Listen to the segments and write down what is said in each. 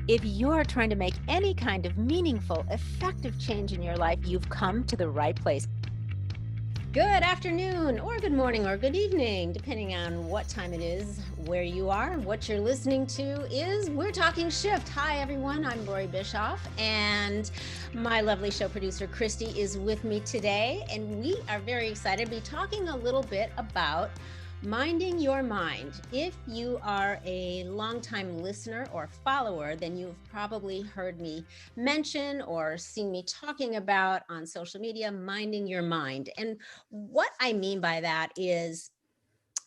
If you are trying to make any kind of meaningful, effective change in your life, you've come to the right place. Good afternoon, or good morning, or good evening, depending on what time it is, where you are. What you're listening to is We're Talking Shift. Hi, everyone. I'm Loree Bischoff, and my lovely show producer, Christy, is with me today. And we are very excited to be talking a little bit about minding your mind. If you are a longtime listener or follower, then you've probably heard me mention or seen me talking about on social media, minding your mind. And what I mean by that is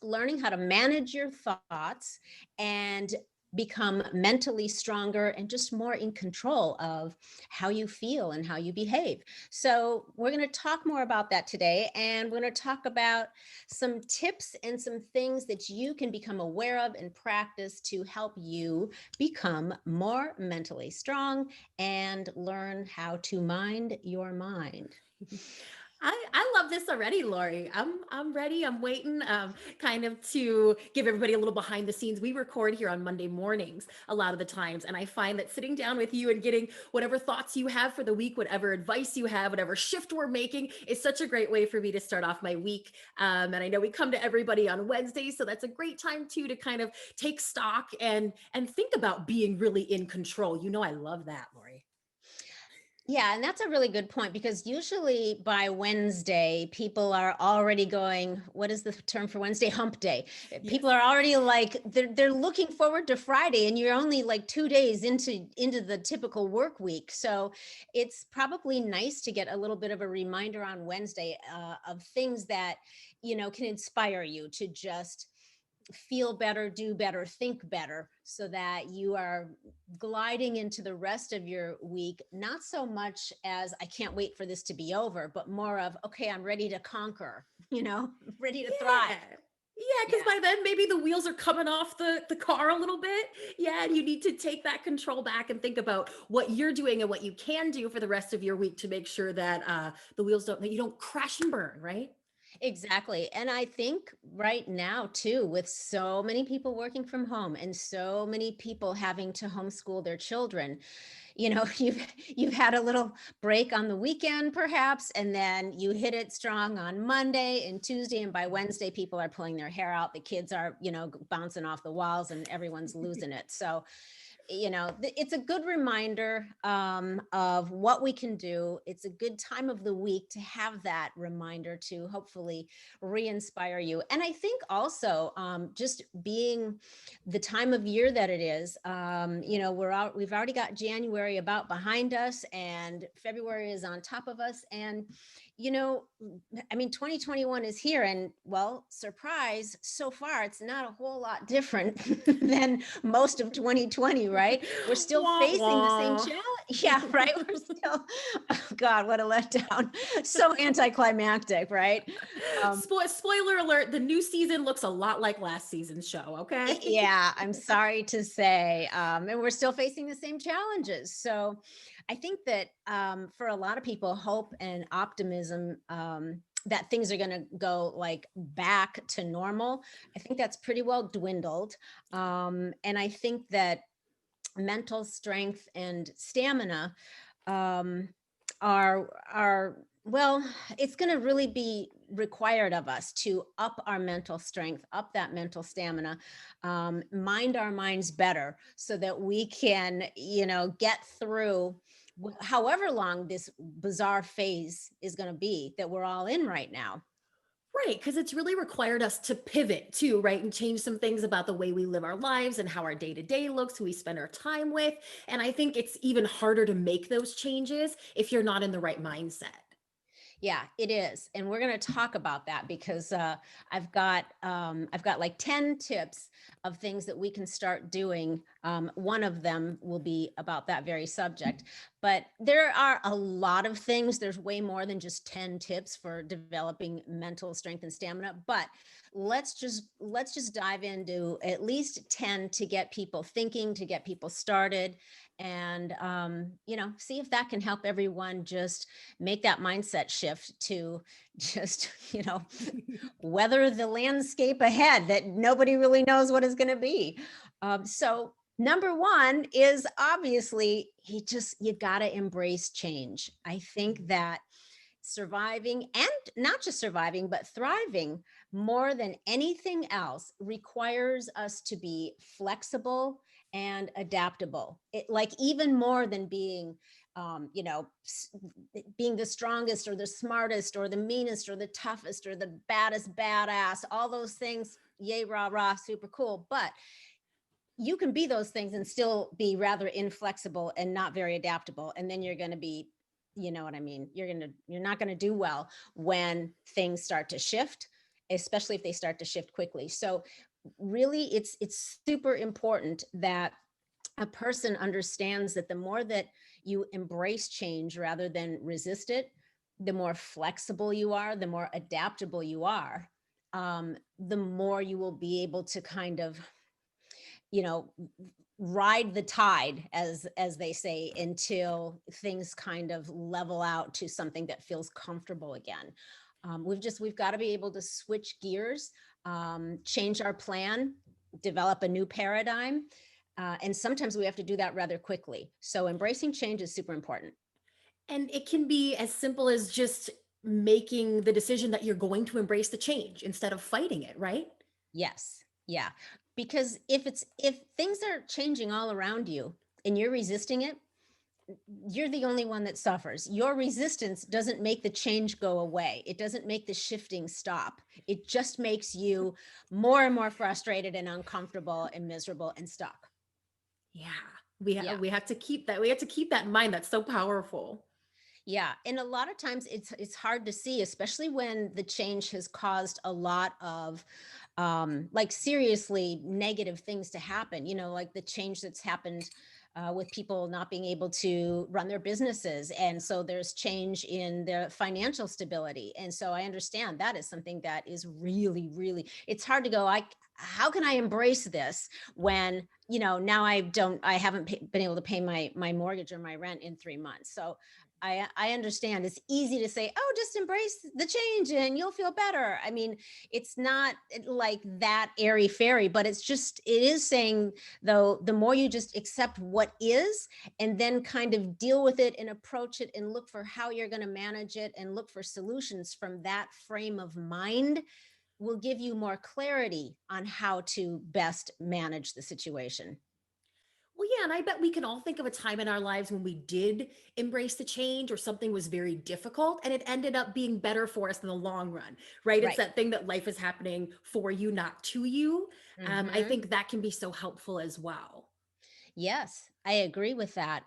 learning how to manage your thoughts and become mentally stronger and just more in control of how you feel and how you behave. So, we're going to talk more about that today. And we're going to talk about some tips and some things that you can become aware of and practice to help you become more mentally strong and learn how to mind your mind. I love this already, Lori. I'm ready. I'm waiting. Kind of to give everybody a little behind the scenes. We record here on Monday mornings a lot of the times, and I find that sitting down with you and getting whatever thoughts you have for the week, whatever advice you have, whatever shift we're making, is such a great way for me to start off my week. And I know we come to everybody on Wednesdays, so that's a great time too to kind of take stock and think about being really in control. You know, I love that, Lori. Yeah, and that's a really good point because usually by Wednesday, people are already going, what is the term for Wednesday? Hump day. People Yes. are already like they're looking forward to Friday and you're only like 2 days into the typical work week. So it's probably nice to get a little bit of a reminder on Wednesday of things that, can inspire you to just feel better, do better, think better, so that you are gliding into the rest of your week, not so much as I can't wait for this to be over, but more of, okay, I'm ready to conquer, ready to thrive. Yeah. Yeah, because Yeah. by then maybe the wheels are coming off the car a little bit. Yeah, and you need to take that control back and think about what you're doing and what you can do for the rest of your week to make sure that the wheels don't that you don't crash and burn, right? Exactly. And I think right now, too, with so many people working from home and so many people having to homeschool their children, you've had a little break on the weekend perhaps, and then you hit it strong on Monday and Tuesday, and by Wednesday people are pulling their hair out, the kids are bouncing off the walls, and everyone's losing it. So it's a good reminder of what we can do. It's a good time of the week to have that reminder to hopefully re-inspire you. And I think also just being the time of year that it is, we've already got January about behind us, and February is on top of us. And you know, I mean, 2021 is here, and well, surprise, so far it's not a whole lot different than most of 2020, right? We're still Wah facing the same wah. challenge. Yeah, right. We're still, oh God, what a letdown. So anticlimactic, right? Um, Spoiler alert, the new season looks a lot like last season's show, okay? yeah, I'm sorry to say. And we're still facing the same challenges. So I think that for a lot of people, hope and optimism that things are going to go like back to normal, I think that's pretty well dwindled. And I think that mental strength and stamina um, are well, it's going to really be required of us to up our mental strength, up that mental stamina, mind our minds better so that we can get through however long this bizarre phase is going to be that we're all in right now. Right, because it's really required us to pivot too, right? And change some things about the way we live our lives and how our day to day looks, who we spend our time with. And I think it's even harder to make those changes if you're not in the right mindset. Yeah, it is, and we're going to talk about that because I've got like 10 tips of things that we can start doing. One of them will be about that very subject, but there are a lot of things. There's way more than just 10 tips for developing mental strength and stamina. But let's just dive into at least 10 to get people thinking, to get people started, and see if that can help everyone just make that mindset shift to just weather the landscape ahead that nobody really knows what is going to be. So Number one is obviously you got to embrace change. I think Mhm. that surviving, and not just surviving, but thriving more than anything else, requires us to be flexible and adaptable. Like even more than being, being the strongest or the smartest or the meanest or the toughest or the baddest badass, all those things, yay, rah, rah, super cool. But you can be those things and still be rather inflexible and not very adaptable. And then you're going to be, you know what I mean? You're not going to do well when things start to shift, especially if they start to shift quickly. So really it's super important that a person understands that the more that you embrace change rather than resist it, the more flexible you are, the more adaptable you are, the more you will be able to kind of, you know, ride the tide, as they say, until things kind of level out to something that feels comfortable again. We've got to be able to switch gears, change our plan, develop a new paradigm, and sometimes we have to do that rather quickly. So embracing change is super important. And it can be as simple as just making the decision that you're going to embrace the change instead of fighting it, right? Yes. Yeah. Because if things are changing all around you and you're resisting it, you're the only one that suffers. Your resistance doesn't make the change go away. It doesn't make the shifting stop. It just makes you more and more frustrated and uncomfortable and miserable and stuck. Yeah. Yeah. We have to keep that. We have to keep that in mind. That's so powerful. Yeah, and a lot of times it's hard to see, especially when the change has caused a lot of like seriously negative things to happen. You know, like the change that's happened with people not being able to run their businesses, and so there's change in their financial stability. And so I understand that is something that is really, really, it's hard to go. How can I embrace this when now I haven't been able to pay my mortgage or my rent in 3 months. So I understand it's easy to say, oh, just embrace the change and you'll feel better. I mean, it's not like that airy fairy, but it is saying, though, the more you just accept what is and then kind of deal with it and approach it and look for how you're going to manage it and look for solutions from that frame of mind, will give you more clarity on how to best manage the situation. Well, yeah, and I bet we can all think of a time in our lives when we did embrace the change or something was very difficult and it ended up being better for us in the long run, right? It's Right. that thing that life is happening for you, not to you. I Hmm. think that can be so helpful as well. Yes, I agree with that.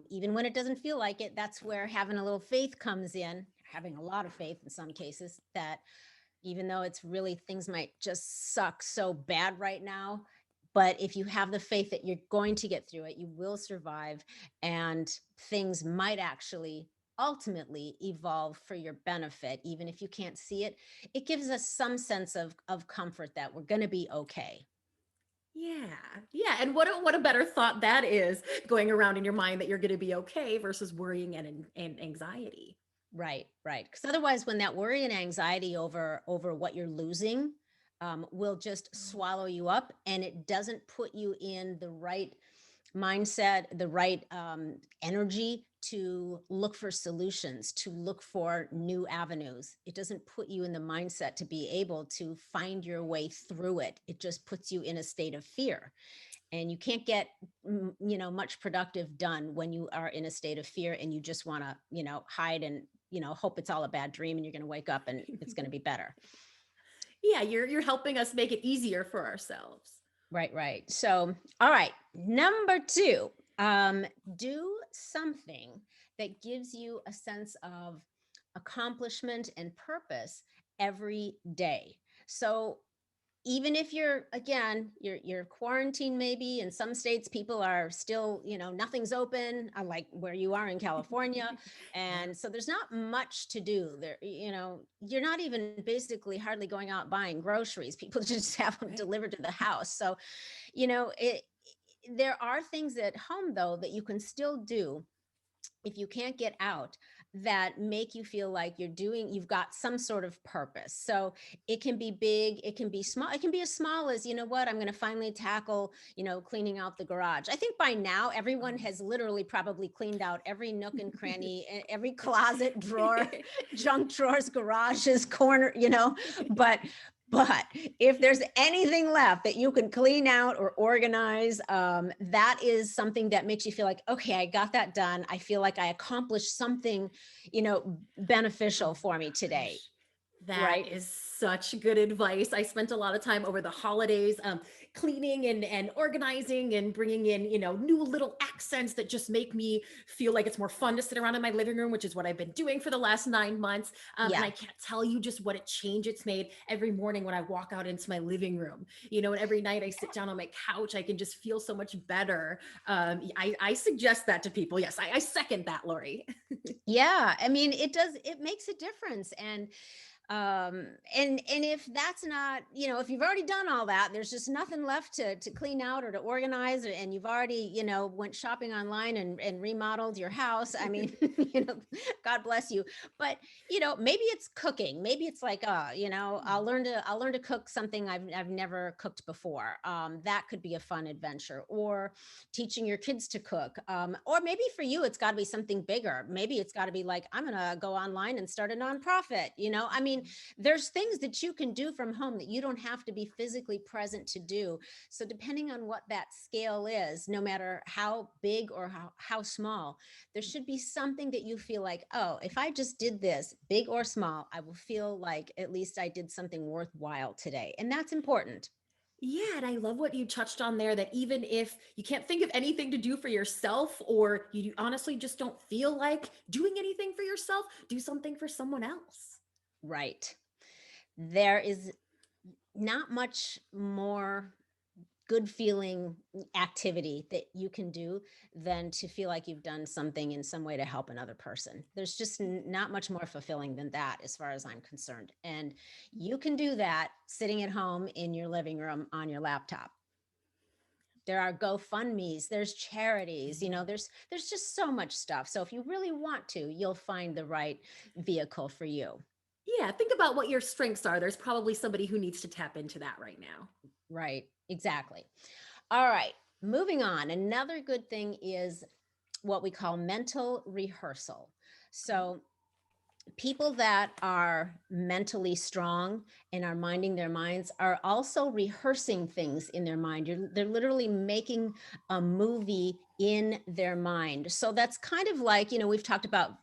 Even when it doesn't feel like it, that's where having a little faith comes in, having a lot of faith in some cases, that even though it's really things might just suck so bad right now, but if you have the faith that you're going to get through it, you will survive, and things might actually ultimately evolve for your benefit, even if you can't see it. It gives us some sense of comfort that we're going to be okay. Yeah. Yeah. And what a better thought that is going around in your mind that you're going to be okay versus worrying and anxiety. Right, right. Because otherwise, when that worry and anxiety over what you're losing will just swallow you up, and it doesn't put you in the right mindset, the right energy to look for solutions, to look for new avenues. It doesn't put you in the mindset to be able to find your way through it. It just puts you in a state of fear, and you can't get much productive done when you are in a state of fear and you just want to hide and hope it's all a bad dream and you're going to wake up and it's going to be better. Yeah, you're helping us make it easier for ourselves. Right, right. So all right, number two, do something that gives you a sense of accomplishment and purpose every day. So even if you're quarantined, maybe in some states people are still, nothing's open, like where you are in California, Yeah. and so there's not much to do there. You're not even basically hardly going out buying groceries. People just have them Right. delivered to the house. So it there are things at home though that you can still do if you can't get out. that make you feel like you've got some sort of purpose. So it can be big, it can be small, it can be as small as, you know what, I'm going to finally tackle, cleaning out the garage. I think by now everyone has literally probably cleaned out every nook and cranny, every closet, drawer, junk drawers, garages, corner, but but if there's anything left that you can clean out or organize, that is something that makes you feel like, okay, I got that done. I feel like I accomplished something, beneficial Oh for my me today. gosh. That Right. is such good advice. I spent a lot of time over the holidays cleaning and organizing and bringing in, new little accents that just make me feel like it's more fun to sit around in my living room, which is what I've been doing for the last 9 months. And Yeah. I can't tell you just what a change it's made every morning when I walk out into my living room, and every night I sit down on my couch, I can just feel so much better. I suggest that to people. Yes, I second that, Loree. Yeah. I mean, it makes a difference. And if that's not, if you've already done all that, there's just nothing left to clean out or to organize, and you've already, went shopping online and remodeled your house. I mean, God bless you. But maybe it's cooking. Maybe it's like, I'll learn to cook something I've never cooked before. That could be a fun adventure. Or teaching your kids to cook. Or maybe for you, it's got to be something bigger. Maybe it's got to be like, I'm going to go online and start a nonprofit. I mean, there's things that you can do from home that you don't have to be physically present to do. So depending on what that scale is, no matter how big or how small, there should be something that you feel like, oh, if I just did this, big or small, I will feel like at least I did something worthwhile today. And that's important. Yeah, and I love what you touched on there, that even if you can't think of anything to do for yourself, or you honestly just don't feel like doing anything for yourself, do something for someone else. Right. There is not much more good feeling activity that you can do than to feel like you've done something in some way to help another person. There's just not much more fulfilling than that, as far as I'm concerned. And you can do that sitting at home in your living room on your laptop. There are GoFundMe's, there's charities, there's just so much stuff. So if you really want to, you'll find the right vehicle for you. Yeah, think about what your strengths are. There's probably somebody who needs to tap into that right now. Right, exactly. All right, moving on. Another good thing is what we call mental rehearsal. So, people that are mentally strong and are minding their minds are also rehearsing things in their mind. They're literally making a movie in their mind. So that's kind of like, we've talked about,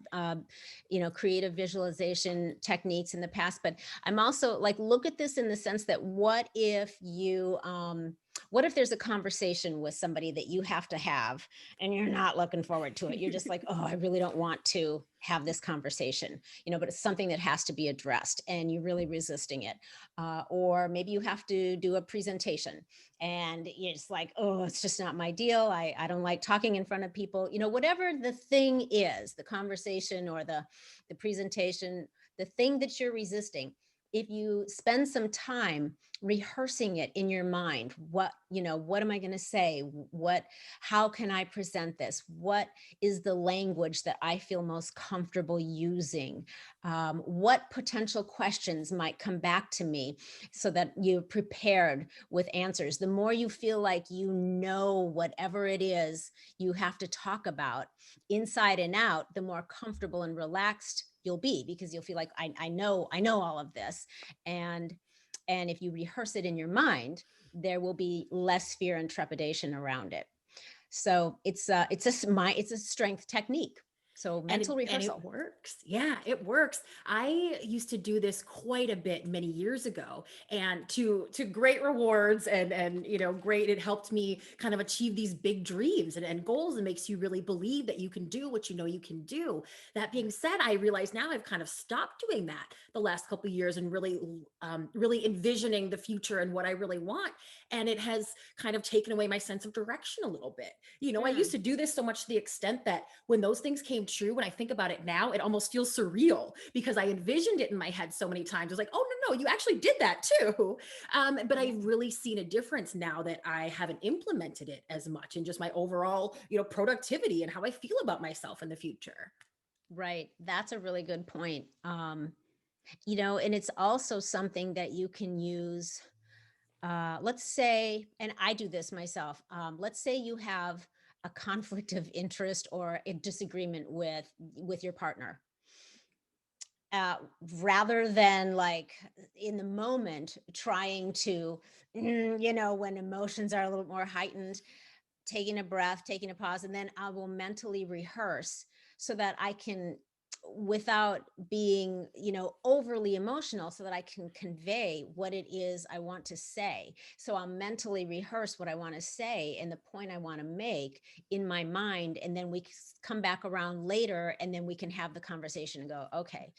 creative visualization techniques in the past, but I'm also like, look at this in the sense that what if there's a conversation with somebody that you have to have and you're not looking forward to it? You're just like, oh, I really don't want to have this conversation, but it's something that has to be addressed and you're really resisting it. Or maybe you have to do a presentation and you're just like, oh, it's just not my deal. I don't like talking in front of people, whatever the thing is, the conversation or the presentation, the thing that you're resisting. If you spend some time rehearsing it in your mind, what am I going to say? How can I present this? What is the language that I feel most comfortable using? What potential questions might come back to me, so that you're prepared with answers? The more you feel like whatever it is you have to talk about inside and out, the more comfortable and relaxed you'll be, because you'll feel like I know all of this. And if you rehearse it in your mind, there will be less fear and trepidation around it. So it's a strength technique. So and mental it rehearsal. works. Yeah, it works. I used to do this quite a bit many years ago, and to great rewards, and great, it helped me kind of achieve these big dreams and goals, and makes you really believe that you can do what you know you can do. That being said, I realize now I've kind of stopped doing that the last couple of years, and really envisioning the future and what I really want, and it has kind of taken away my sense of direction a little bit. I used Mm. to do this so much to the extent that when those things came true, when I think about it now, it almost feels surreal, because I envisioned it in my head so many times. It's like, oh, no, you actually did that too. But Yeah. I've really seen a difference now that I haven't implemented it as much in just my overall, productivity and how I feel about myself in the future. Right. That's a really good point. And it's also something that you can use. Let's say, and I do this myself. Let's say you have a conflict of interest or a disagreement with your partner. uh, Rather than like in the moment trying to, when emotions are a little more heightened, taking a breath, taking a pause, and then I will mentally rehearse so that I can, without being, overly emotional, so that I can convey what it is I want to say. So I'll mentally rehearse what I want to say and the point I want to make in my mind. And then come back around later and then we can have the conversation and go, okay,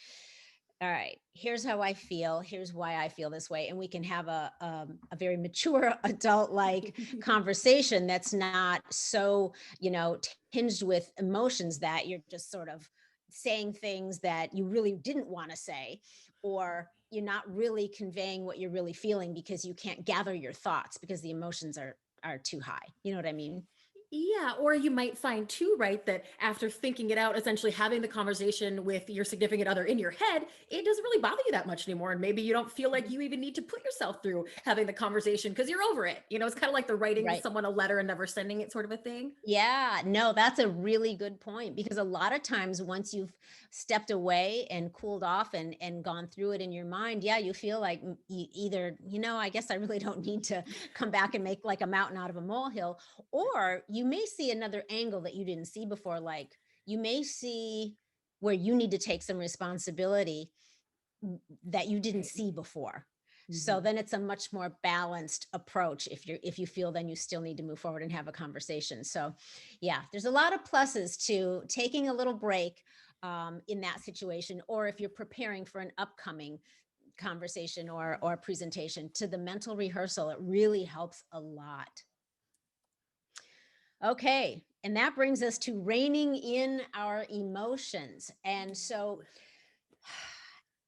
all right, here's how I feel. Here's why I feel this way. And we can have a very mature adult like conversation that's not so, tinged with emotions that you're just sort of saying things that you really didn't want to say, or you're not really conveying what you're really feeling because you can't gather your thoughts because the emotions are too high. You know what I mean? Yeah, or you might find too, right, that after thinking it out, essentially having the conversation with your significant other in your head, it doesn't really bother you that much anymore. And maybe you don't feel like Mhm. you even need to put yourself through having the conversation because you're over it. It's kind of like the writing Right. someone a letter and never sending it sort of a thing. Yeah, no, that's a really good point because a lot of times once you've stepped away and cooled off and gone through it in your mind, yeah, you feel like either, I guess I really don't need to come back and make like a mountain out of a molehill, or you may see another angle that you didn't see before. Like you may see where you need to take some responsibility that you didn't Right. see before. So Mhm. then it's a much more balanced approach if you feel then you still need to move forward and have a conversation. So yeah, there's a lot of pluses to taking a little break in that situation, or if you're preparing for an upcoming conversation or presentation, to the mental rehearsal. It really helps a lot. Okay, and that brings us to reining in our emotions. And so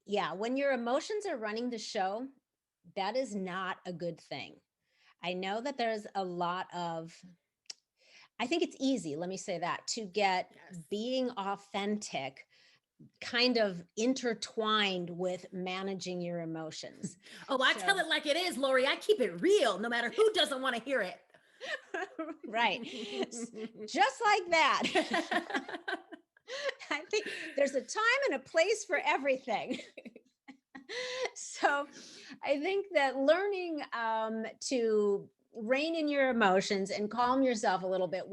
yeah, when your emotions are running the show, that is not a good thing. I know that there's a lot of, I think it's easy, let me say that, to get Yes. being authentic kind of intertwined with managing your emotions. Oh, I tell So, it like it is, Lori. I keep it real, no matter who doesn't want to hear it. right. Just like that. I think there's a time and a place for everything. So I think that learning to rein in your emotions and calm yourself a little bit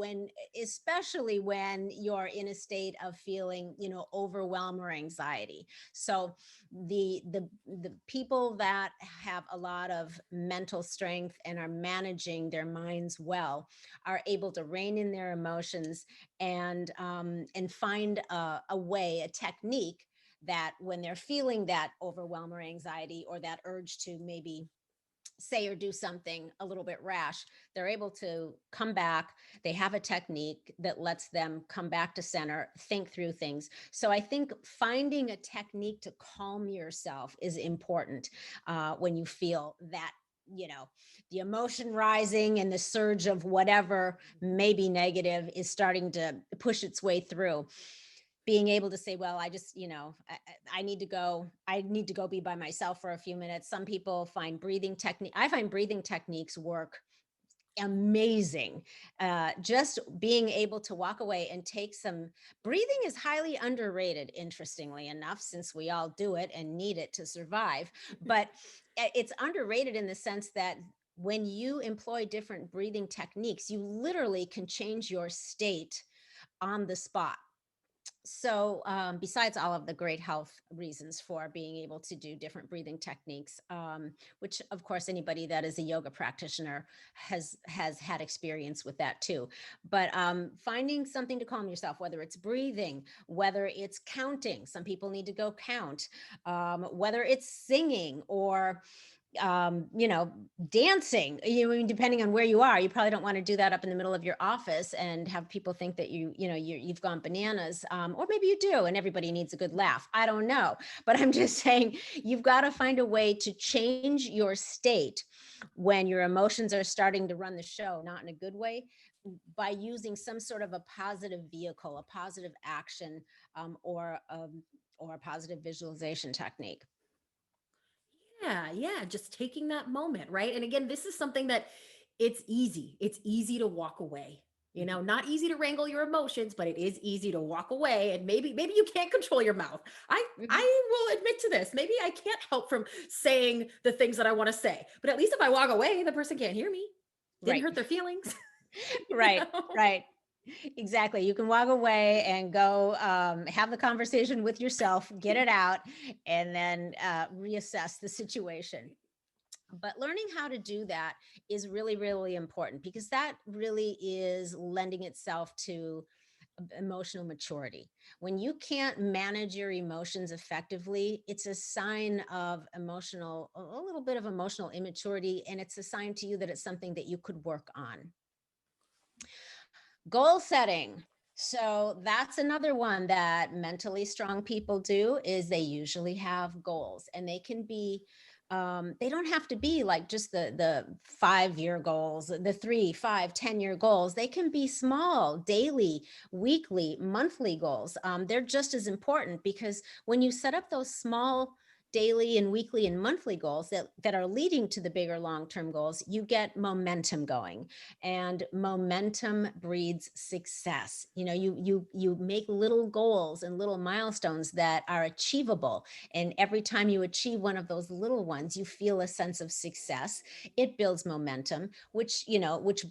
especially when you're in a state of feeling, overwhelm or anxiety. So the people that have a lot of mental strength and are managing their minds well are able to rein in their emotions and find a way, a technique, that when they're feeling that overwhelm or anxiety or that urge to maybe say or do something a little bit rash, they're able to come back. They have a technique that lets them come back to center, think through things. So I think finding a technique to calm yourself is important when you feel that, you know, the emotion rising and the surge of whatever maybe negative is starting to push its way through. Being able to say, well, I just, I need to go, be by myself for a few minutes. Some people find breathing technique. I find breathing techniques work amazing. Just being able to walk away and take some breathing is highly underrated, interestingly enough, since we all do it and need it to survive. But it's underrated in the sense that when you employ different breathing techniques, you literally can change your state on the spot. So besides all of the great health reasons for being able to do different breathing techniques, which of course anybody that is a yoga practitioner has had experience with that too. But finding something to calm yourself, whether it's breathing, whether it's counting, some people need to go count, whether it's singing or dancing. Depending on where you are, you probably don't want to do that up in the middle of your office and have people think that you've gone bananas, or maybe you do, and everybody needs a good laugh. I don't know, but I'm just saying you've got to find a way to change your state when your emotions are starting to run the show, not in a good way. by using some sort of a positive vehicle, a positive action, or a positive visualization technique. Yeah, just taking that moment, right? And again, this is something that it's easy. It's easy to walk away. You Mhm. know, not easy to wrangle your emotions, but it is easy to walk away. And maybe you can't control your mouth. Mhm. I will admit to this. Maybe I can't help from saying the things that I want to say. But at least if I walk away, the person can't hear me. Didn't Right. hurt their feelings. you Right. know? Right. Exactly. You can walk away and go have the conversation with yourself, get it out, and then reassess the situation. But learning how to do that is really, really important because that really is lending itself to emotional maturity. When you can't manage your emotions effectively, it's a sign of a little bit of emotional immaturity, and it's a sign to you that it's something that you could work on. Goal setting. So that's another one that mentally strong people do is they usually have goals, and they can be they don't have to be like just the 5 year goals, the 3, 5, 10 year goals. They can be small, daily, weekly, monthly goals. They're just as important because when you set up those small daily and weekly and monthly goals that are leading to the bigger long-term goals, you get momentum going, and momentum breeds success. You know, you make little goals and little milestones that are achievable, and every time you achieve one of those little ones, you feel a sense of success. It builds momentum, which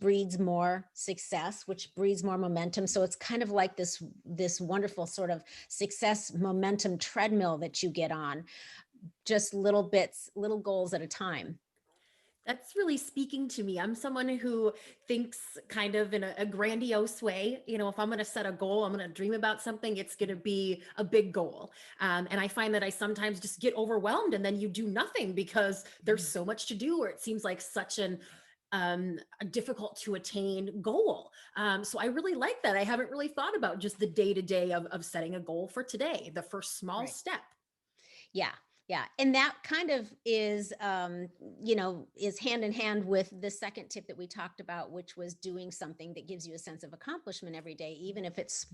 breeds more success, which breeds more momentum. So it's kind of like this wonderful sort of success momentum treadmill that you get on, just little bits, little goals at a time. That's really speaking to me. I'm someone who thinks kind of in a grandiose way. You know, if I'm going to set a goal, I'm going to dream about something, it's going to be a big goal. And I find that I sometimes just get overwhelmed and then you do nothing because there's Mhm. so much to do, or it seems like such a difficult to attain goal. So I really like that. I haven't really thought about just the day to day of setting a goal for today, the first small Right. step. Yeah. Yeah. And that kind of is hand in hand with the second tip that we talked about, which was doing something that gives you a sense of accomplishment every day, even if it's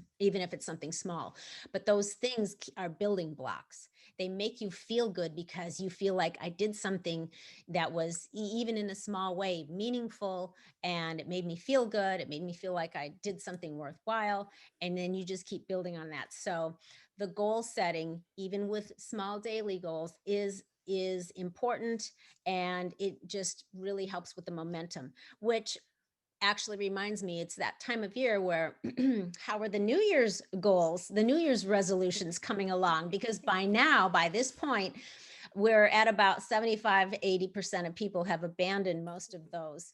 something small. But those things are building blocks. They make you feel good because you feel like I did something that was even in a small way meaningful, and it made me feel good. It made me feel like I did something worthwhile. And then you just keep building on that. So the goal setting, even with small daily goals, is important, and it just really helps with the momentum, which actually reminds me it's that time of year where how are the New Year's goals, the New Year's resolutions coming along? Because by this point, we're at about 75-80% of people have abandoned most of those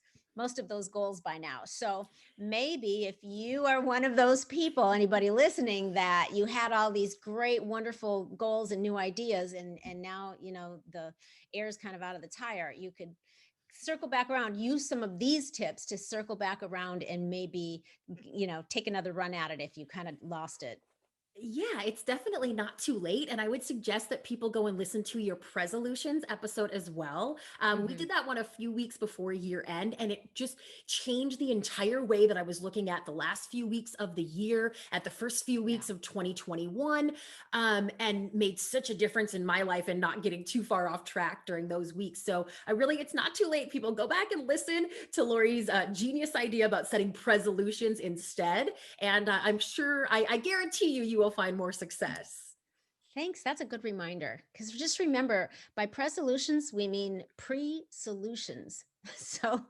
goals by now. So maybe if you are one of those people, anybody listening, that you had all these great wonderful goals and new ideas, and now the air is kind of out of the tire, you could circle back around, use some of these tips to circle back around, and maybe take another run at it if you kind of lost it. Yeah, it's definitely not too late. And I would suggest that people go and listen to your Presolutions episode as well. We Hmm. did that one a few weeks before year end, and it just changed the entire way that I was looking at the last few weeks of the year, at the first few Yeah. weeks of 2021, and made such a difference in my life and not getting too far off track during those weeks. So it's not too late. People go back and listen to Loree's genius idea about setting Presolutions instead, and I'm sure, I guarantee you, you will find more success. Thanks. That's a good reminder. Because just remember, by presolutions, we mean pre solutions. So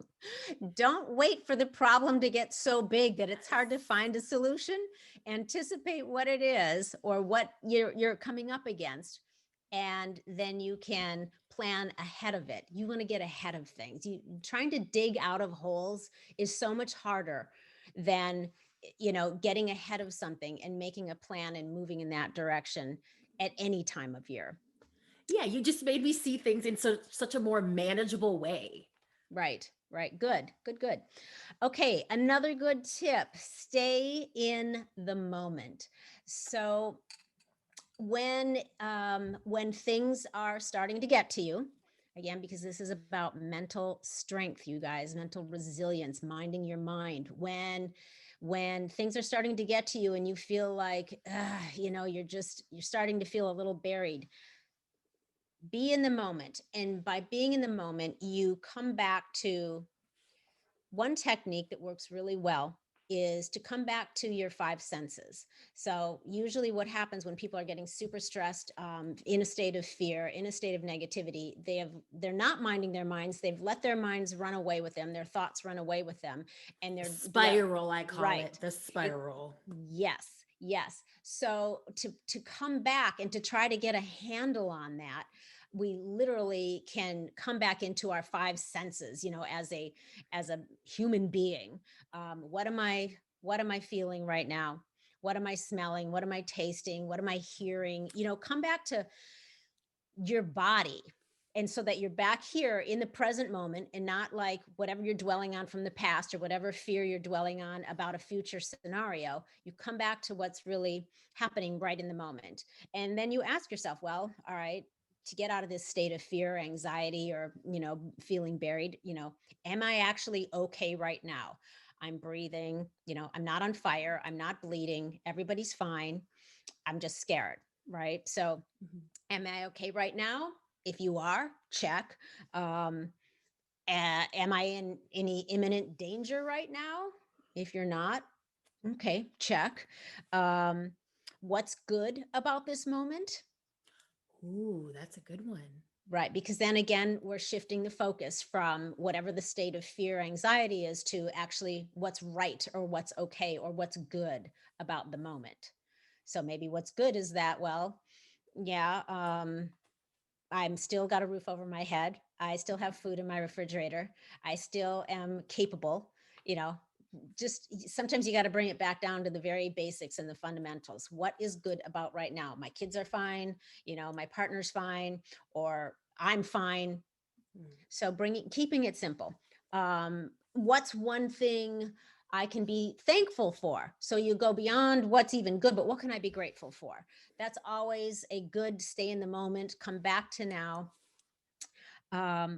don't wait for the problem to get so big that it's hard to find a solution. Anticipate what it is or what you're coming up against. And then you can plan ahead of it. You want to get ahead of things. Trying to dig out of holes is so much harder than getting ahead of something and making a plan and moving in that direction at any time of year. Yeah, you just made me see things in such a more manageable way. Right, right. Good, good, good. Okay, another good tip, stay in the moment. So when things are starting to get to you, Again, because this is about mental strength, you guys, mental resilience, minding your mind. When things are starting to get to you and you feel like, you're starting to feel a little buried, be in the moment. And by being in the moment, you come back to one technique that works really well is to come back to your five senses. So usually what happens when people are getting super stressed, in a state of fear, in a state of negativity, they're not minding their minds. They've let their minds run away with them. Their thoughts run away with them, and they're Spiral, I call right. it the spiral. Yes, yes. So to come back and to try to get a handle on that, we literally can come back into our five senses, as a human being. What am I feeling right now? What am I smelling? What am I tasting? What am I hearing? Come back to your body. And so that you're back here in the present moment and not like whatever you're dwelling on from the past or whatever fear you're dwelling on about a future scenario, you come back to what's really happening right in the moment. And then you ask yourself, well, all right, to get out of this state of fear, anxiety, or, feeling buried, am I actually okay right now? I'm breathing, I'm not on fire. I'm not bleeding. Everybody's fine. I'm just scared. Right. So Mhm. am I okay right now? If you are, check. Um, am I in any imminent danger right now? If you're not, okay, check. Um, what's good about this moment? Ooh, that's a good one. Right. Because then again, we're shifting the focus from whatever the state of fear, anxiety is to actually what's right or what's okay or what's good about the moment. So maybe what's good is that, well, yeah, I'm still got a roof over my head. I still have food in my refrigerator. I still am capable, you know, just sometimes you got to bring it back down to the very basics and the fundamentals. What is good about right now? My kids are fine, my partner's fine, or I'm fine. Mm. So keeping it simple. What's one thing I can be thankful for? So you go beyond what's even good, but what can I be grateful for? That's always a good stay in the moment, come back to now. I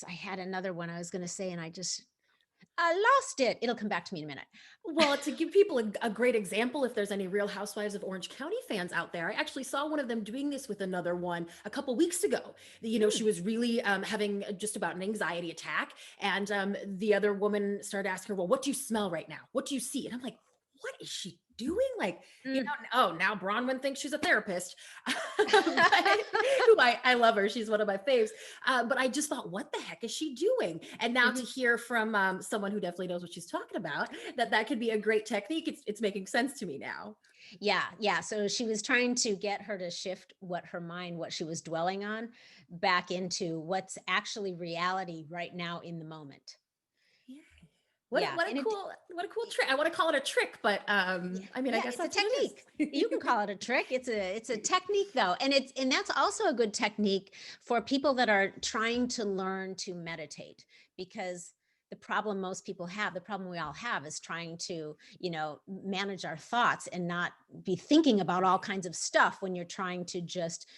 had another one I was going to say, and I lost it. It'll come back to me in a minute. Well, to give people a great example, if there's any Real Housewives of Orange County fans out there, I actually saw one of them doing this with another one a couple weeks ago. She was really having just about an anxiety attack, and the other woman started asking her, "Well, what do you smell right now? What do you see?" And I'm like, "What is she doing?" Like, Mm. oh, now Bronwyn thinks she's a therapist, who I love her. She's one of my faves. But I just thought, what the heck is she doing? And now to Mhm. hear from someone who definitely knows what she's talking about, that could be a great technique. It's making sense to me now. Yeah, yeah. So she was trying to get her to shift what she was dwelling on, back into what's actually reality right now in the moment. Yeah. Yeah, What a and cool trick. I want to call it a trick, but yeah, I mean, I yeah, guess it's a that's what it technique. You can is. call it a trick. It's a technique though. And that's also a good technique for people that are trying to learn to meditate, because the problem we all have is trying to, manage our thoughts and not be thinking about all kinds of stuff when you're trying to just,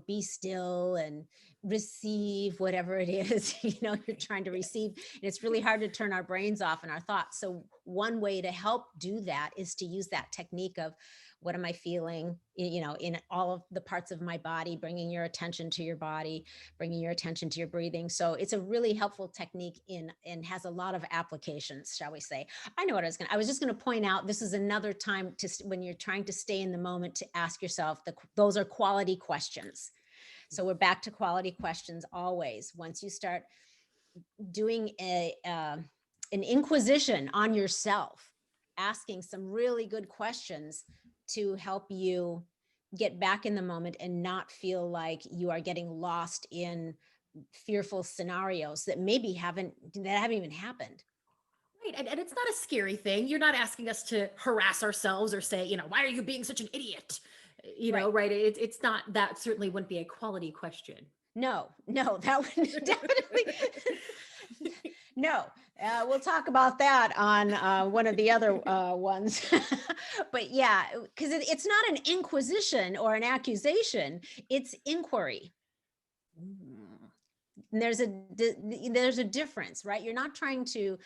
be still and receive whatever it is, you're trying to receive. And it's really hard to turn our brains off and our thoughts. So one way to help do that is to use that technique of what am I feeling, in all of the parts of my body, bringing your attention to your body, bringing your attention to your breathing. So it's a really helpful technique and has a lot of applications, shall we say. I know what I was just going to point out, this is another time when you're trying to stay in the moment, to ask yourself those are quality questions. So we're back to quality questions always. Once you start doing an inquisition on yourself, asking some really good questions to help you get back in the moment and not feel like you are getting lost in fearful scenarios that haven't even happened. Right. And it's not a scary thing. You're not asking us to harass ourselves or say, why are you being such an idiot? Right. Right. It's not, that certainly wouldn't be a quality question. No, no, that would definitely no. We'll talk about that on one of the other ones. But yeah, because it's not an inquisition or an accusation, it's inquiry. Mm. And there's a difference, right? You're not trying to,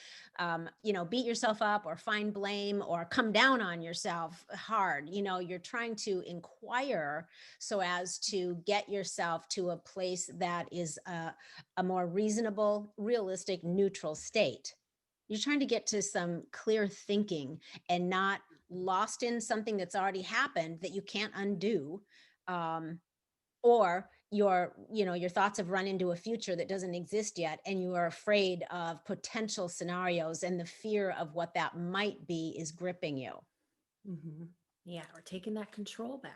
beat yourself up or find blame or come down on yourself hard. You're trying to inquire so as to get yourself to a place that is a more reasonable, realistic, neutral state. You're trying to get to some clear thinking and not lost in something that's already happened that you can't undo. Or your thoughts have run into a future that doesn't exist yet, and you are afraid of potential scenarios, and the fear of what that might be is gripping you. Mm-hmm. Yeah, or taking that control back.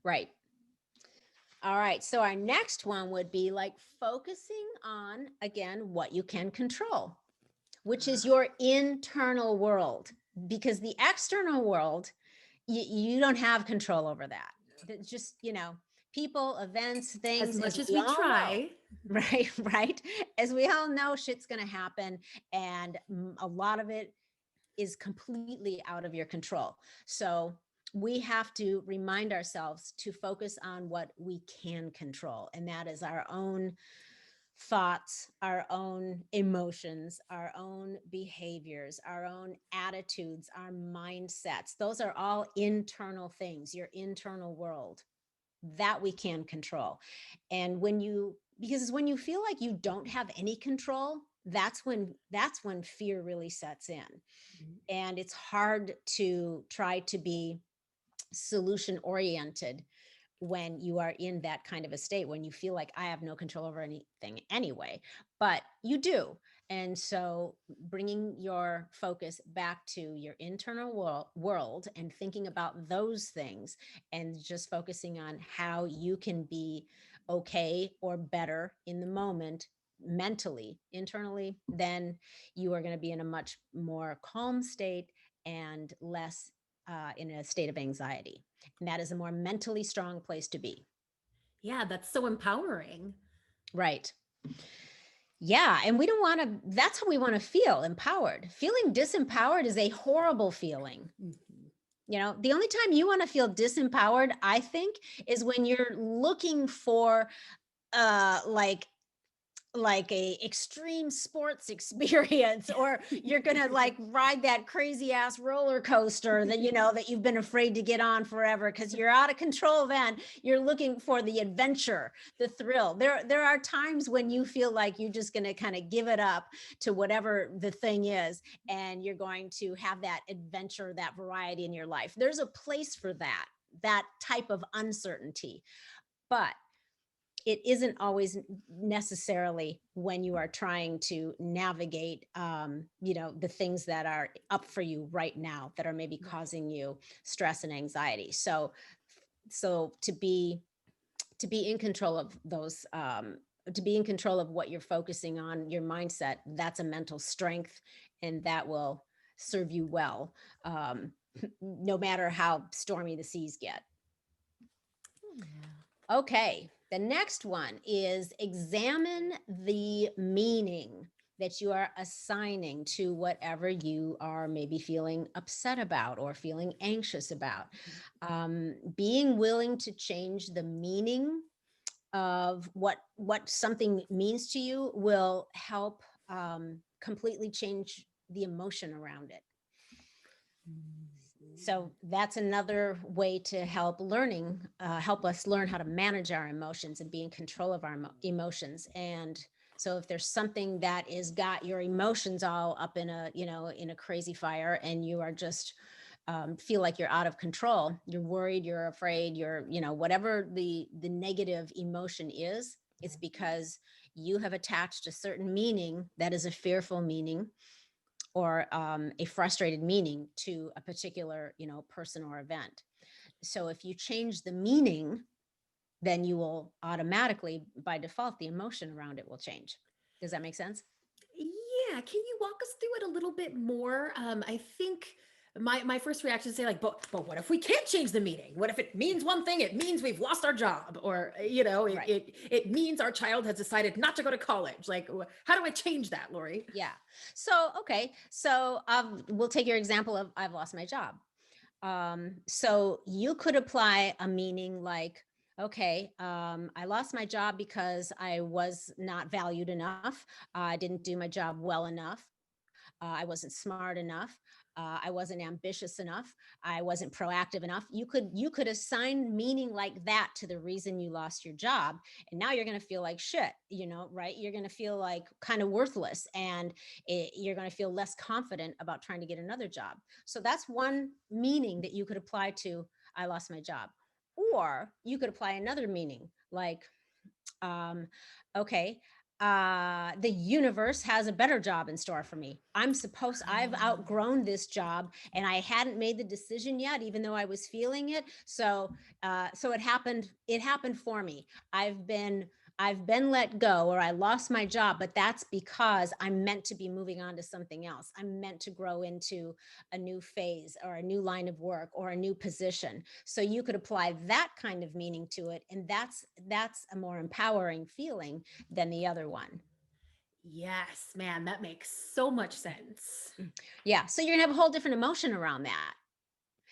Right. All right. So our next one would be like focusing on, again, what you can control, which is your internal world, because the external world, you don't have control over that. That's just, people, events, things, As much as we we all know. try. Right. As we all know, shit's going to happen. And a lot of it is completely out of your control. So we have to remind ourselves to focus on what we can control. And that is our own thoughts, our own emotions, our own behaviors, our own attitudes, our mindsets. Those are all internal things, your internal world that we can control. And because when you feel like you don't have any control, that's when fear really sets in. And it's hard to try to be solution oriented when you are in that kind of a state, when you feel like I have no control over anything anyway, but you do. And so bringing your focus back to your internal world and thinking about those things and just focusing on how you can be okay or better in the moment mentally, internally, then you are going to be in a much more calm state and less in a state of anxiety. And that is a more mentally strong place to be. Yeah, that's so empowering. Right. Yeah. And we don't want to, that's how we want to feel empowered. Feeling disempowered is a horrible feeling. Mm-hmm. The only time you want to feel disempowered, I think, is when you're looking for like a extreme sports experience, or you're gonna like ride that crazy ass roller coaster that that you've been afraid to get on forever because you're out of control. Then you're looking for the adventure, the thrill. There are times when you feel like you're just gonna kind of give it up to whatever the thing is, and you're going to have that adventure, that variety in your life. There's a place for that type of uncertainty, but it isn't always necessarily when you are trying to navigate the things that are up for you right now that are maybe causing you stress and anxiety. So to be in control of those, to be in control of what you're focusing on, your mindset, that's a mental strength, and that will serve you well, no matter how stormy the seas get. Okay, the next one is examine the meaning that you are assigning to whatever you are maybe feeling upset about or feeling anxious about. Being willing to change the meaning of what something means to you will help completely change the emotion around it. So that's another way to help us learn how to manage our emotions and be in control of our emotions. And so if there's something that is got your emotions all up in a crazy fire, and you are just feel like you're out of control, you're worried, you're afraid, you're, whatever the negative emotion is, it's because you have attached a certain meaning that is a fearful meaning, or a frustrated meaning to a particular, person or event. So if you change the meaning, then you will automatically, by default, the emotion around it will change. Does that make sense? Yeah, can you walk us through it a little bit more? I think my first reaction is to say like, but what if we can't change the meaning? What if it means one thing? It means we've lost our job, or Right. it means our child has decided not to go to college. Like, how do I change that, Loree? Yeah. So okay. So we'll take your example of I've lost my job. So you could apply a meaning like, Okay, I lost my job because I was not valued enough. I didn't do my job well enough. I wasn't smart enough. I wasn't ambitious enough. I wasn't proactive enough. You could assign meaning like that to the reason you lost your job, and now you're going to feel like shit. Right? You're going to feel like kind of worthless, and you're going to feel less confident about trying to get another job. So that's one meaning that you could apply to I lost my job. Or you could apply another meaning like, um, okay, the universe has a better job in store for me. I've Oh. outgrown this job and I hadn't made the decision yet, even though I was feeling it. So it happened for me. I've been, I've been let go, or I lost my job, but that's because I'm meant to be moving on to something else. I'm meant to grow into a new phase or a new line of work or a new position. So you could apply that kind of meaning to it, and that's a more empowering feeling than the other one. Yes, man, that makes so much sense. Yeah, so you're gonna have a whole different emotion around that,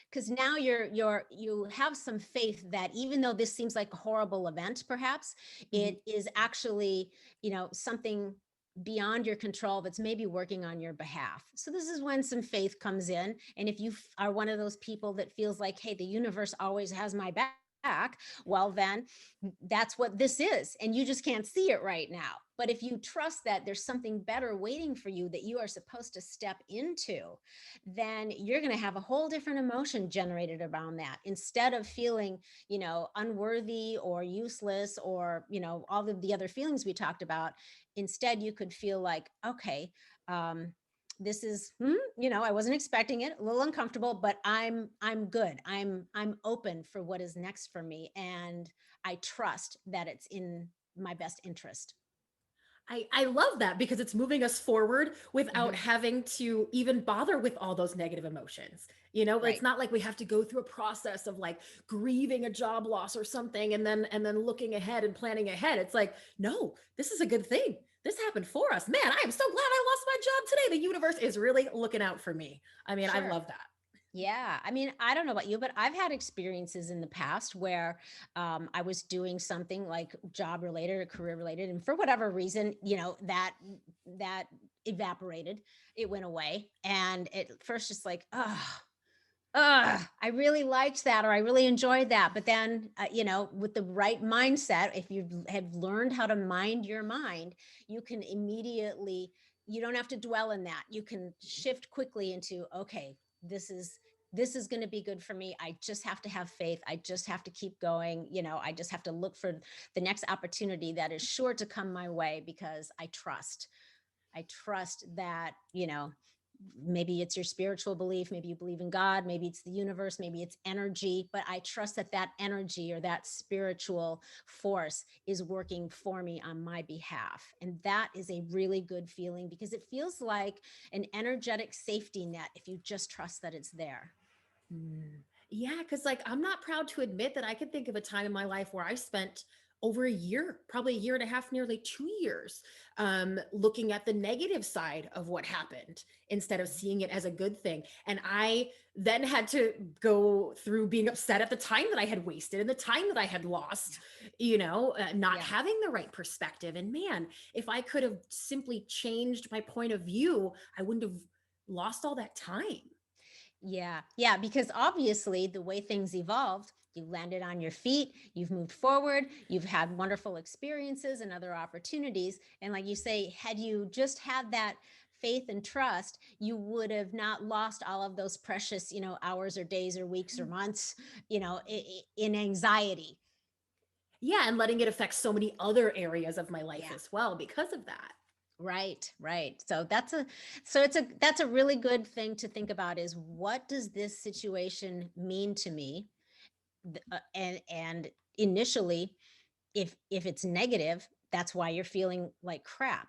because now you have some faith that even though this seems like a horrible event, perhaps Mhm. it is actually, something beyond your control that's maybe working on your behalf. So this is when some faith comes in, and if you are one of those people that feels like, hey, the universe always has my back, well then that's what this is, and you just can't see it right now. But if you trust that there's something better waiting for you that you are supposed to step into, then you're going to have a whole different emotion generated around that. Instead of feeling, unworthy or useless, or, all of the other feelings we talked about, instead you could feel like, okay, this is, I wasn't expecting it, a little uncomfortable, but I'm good. I'm open for what is next for me, and I trust that it's in my best interest. I love that because it's moving us forward without Hmm. having to even bother with all those negative emotions. You know, it's Right. not like we have to go through a process of like grieving a job loss or something and then looking ahead and planning ahead. It's like, no, this is a good thing. This happened for us. Man, I am so glad I lost my job today. The universe is really looking out for me. I mean, I Sure. love that. Yeah. I mean, I don't know about you, but I've had experiences in the past where I was doing something like job related or career related. And for whatever reason, that evaporated. It went away. And at first just like, I really liked that, or I really enjoyed that. But then, with the right mindset, if you have learned how to mind your mind, you can immediately, you don't have to dwell in that. You can shift quickly into, okay, this is going to be good for me. I just have to have faith. I just have to keep going. I just have to look for the next opportunity that is sure to come my way, because I trust that, maybe it's your spiritual belief, maybe you believe in God, maybe it's the universe, maybe it's energy, but I trust that that energy or that spiritual force is working for me on my behalf. And that is a really good feeling, because it feels like an energetic safety net if you just trust that it's there. Mm. Yeah, because like I'm not proud to admit that I could think of a time in my life where I spent over a year, probably a year and a half, nearly 2 years, looking at the negative side of what happened instead of seeing it as a good thing. And I then had to go through being upset at the time that I had wasted and the time that I had lost, not Yeah. having the right perspective. And man, if I could have simply changed my point of view, I wouldn't have lost all that time. Yeah. Yeah. Because obviously, the way things evolved, you landed on your feet, you've moved forward, you've had wonderful experiences and other opportunities. And like you say, had you just had that faith and trust, you would have not lost all of those precious, hours or days or weeks or months, in anxiety. Yeah, and letting it affect so many other areas of my life Yeah. as well because of that. Right, right. So that's a really good thing to think about, is what does this situation mean to me? And initially, if it's negative, that's why you're feeling like crap.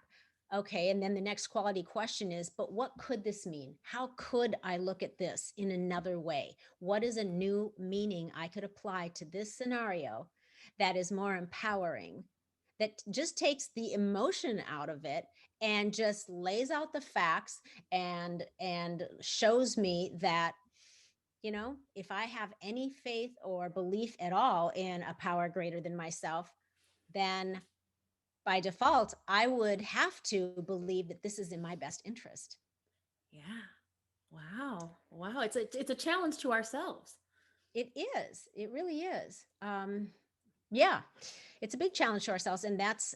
Okay, and then the next quality question is, but what could this mean? How could I look at this in another way? What is a new meaning I could apply to this scenario that is more empowering, that just takes the emotion out of it and just lays out the facts, and shows me that if I have any faith or belief at all in a power greater than myself, then by default, I would have to believe that this is in my best interest. Yeah. Wow. Wow. It's a challenge to ourselves. It is. It really is. Yeah, it's a big challenge to ourselves, and that's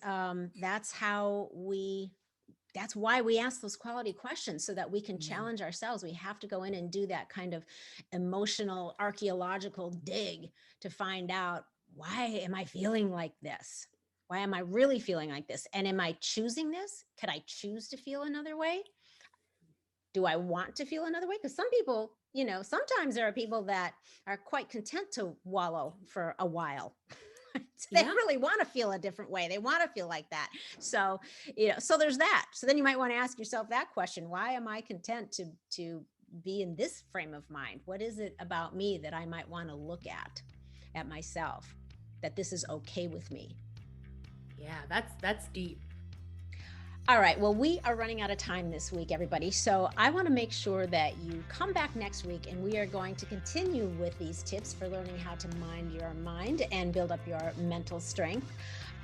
why we ask those quality questions, so that we can challenge ourselves. We have to go in and do that kind of emotional archaeological dig to find out, why am I feeling like this? Why am I really feeling like this? And am I choosing this? Could I choose to feel another way? Do I want to feel another way? Because some people, sometimes there are people that are quite content to wallow for a while. They Yeah. really want to feel a different way. They want to feel like that. So, so there's that. So then you might want to ask yourself that question: why am I content to be in this frame of mind? What is it about me that I might want to look at myself, that this is okay with me? Yeah, that's deep. All right. Well, we are running out of time this week, everybody. So I want to make sure that you come back next week, and we are going to continue with these tips for learning how to mind your mind and build up your mental strength.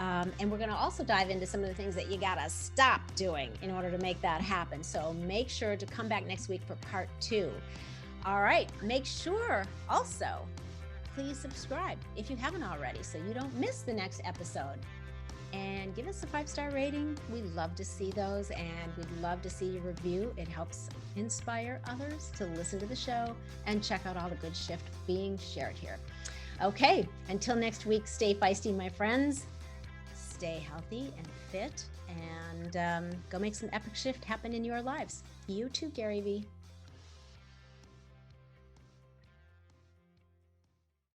And we're going to also dive into some of the things that you got to stop doing in order to make that happen. So make sure to come back next week for part 2. All right. Make sure also, please subscribe if you haven't already, so you don't miss the next episode. And give us a 5-star rating. We love to see those, and we'd love to see your review. It helps inspire others to listen to the show and check out all the good shift being shared here. Okay, until next week, stay feisty, my friends. Stay healthy and fit, and go make some epic shift happen in your lives. You too, Gary Vee.